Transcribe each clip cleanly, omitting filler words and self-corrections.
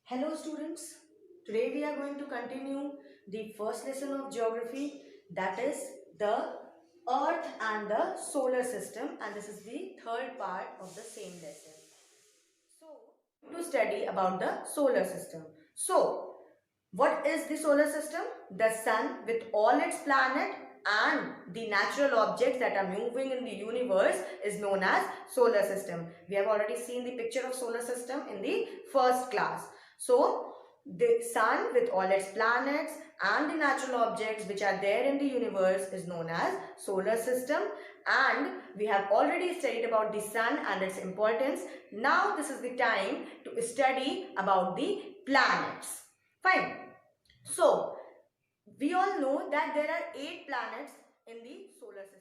Hello students, today we are going to continue the first lesson of geography, that is the earth and the solar system, and this is the third part of the same lesson. So, to study about the solar system. So, what is the solar system? The sun with all its planets and the natural objects that are moving in the universe is known as solar system. We have already seen the picture of solar system in the first class. So, the sun with all its planets and the natural objects which are there in the universe is known as solar system, and we have already studied about the sun and its importance. Now this is the time to study about the planets. Fine. So, we all know that there are 8 planets in the solar system.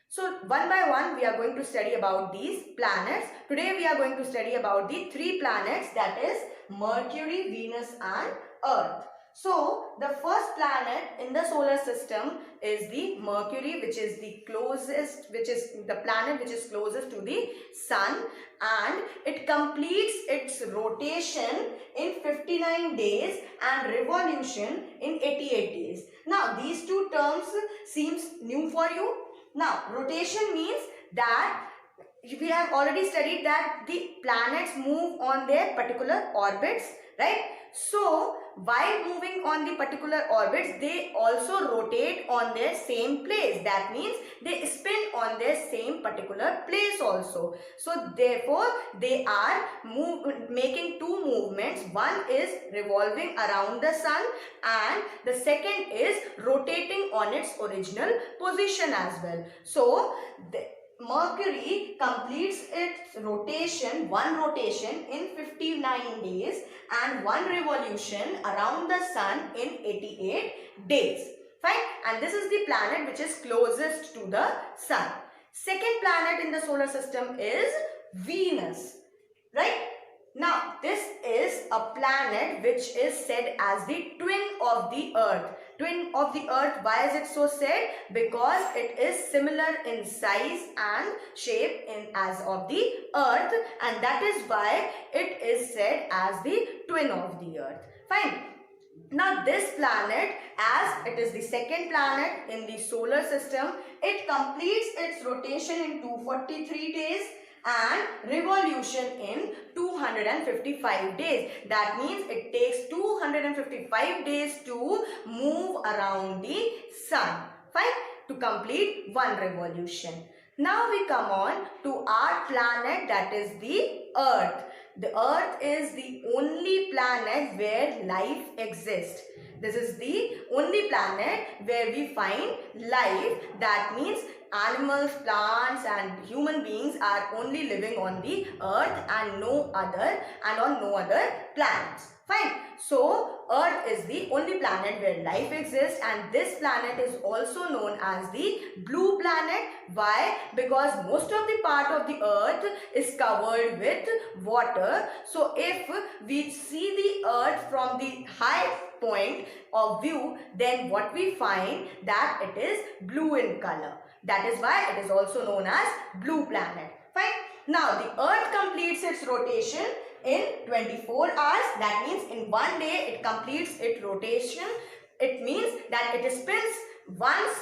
So, one by one we are going to study about these planets. Today we are going to study about the 3 planets, that is Mercury, Venus and Earth. So, the first planet in the solar system is the Mercury, which is the planet which is closest to the sun, and it completes its rotation in 59 days and revolution in 88 days. Now, these two terms seems new for you. Now, rotation means that we have already studied that the planets move on their particular orbits, right? So, while moving on the particular orbits, they also rotate on their same place. That means they spin on their same particular place also. So, therefore, they are making two movements. One is revolving around the sun and the second is rotating on its original position as well. So, Mercury completes its one rotation in 59 days and one revolution around the sun in 88 days. Fine. And this is the planet which is closest to the sun. Second planet in the solar system is Venus. Right. Now, this is a planet which is said as the twin of the Earth. Twin of the Earth, why is it so said? Because it is similar in size and shape as of the Earth, and that is why it is said as the twin of the Earth. Fine. Now, this planet, as it is the second planet in the solar system, it completes its rotation in 243 days and revolution in 255 days. That means it takes 255 days to move around the sun, fine, to complete one revolution. Now we come on to our planet, that is the Earth. The Earth is the only planet where life exists. This is the only planet where we find life. That means animals, plants and human beings are only living on the Earth and on no other planets. Fine. So, Earth is the only planet where life exists, and this planet is also known as the blue planet. Why? Because most of the part of the Earth is covered with water. So, if we see the Earth from the high point of view, then what we find that it is blue in color. That is why it is also known as blue planet. Fine. Now, the Earth completes its rotation in 24 hours. That means in one day it completes its rotation. It means that it spins once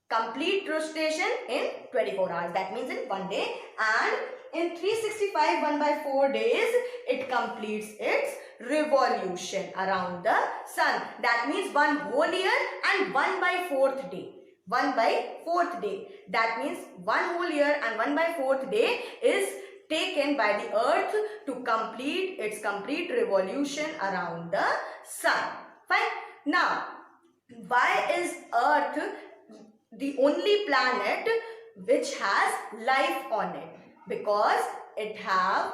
complete rotation in 24 hours. That means in one day, and in 365 1/4 days it completes its revolution around the sun. That means one whole year and 1/4 day. 1/4 day. That means one whole year and 1/4 day is taken by the Earth to complete its complete revolution around the sun. Fine. Now, why is Earth the only planet which has life on it? Because it has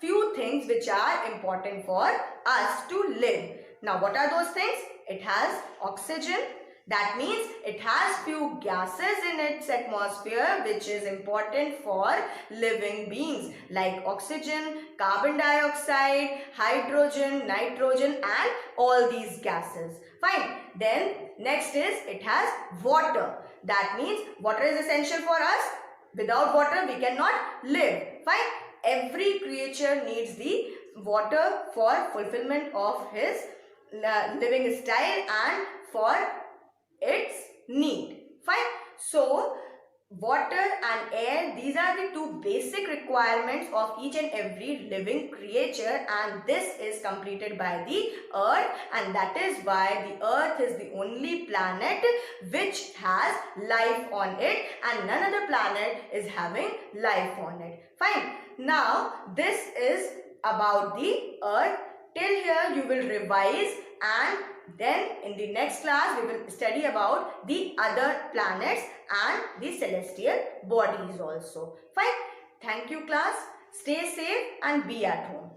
few things which are important for us to live. Now, what are those things? It has oxygen. That means it has few gases in its atmosphere which is important for living beings, like oxygen, carbon dioxide, hydrogen, nitrogen and all these gases. Fine. Then next is it has water. That means water is essential for us. Without water we cannot live. Fine. Every creature needs the water for fulfillment of his living style and for its need. Fine. So water and air, these are the two basic requirements of each and every living creature, and this is completed by the earth, and that is why the earth is the only planet which has life on it, and none other planet is having life on it. Fine. Now this is about the earth. Till here you will revise, and then in the next class we will study about the other planets and the celestial bodies also. Fine. Thank you class. Stay safe and be at home.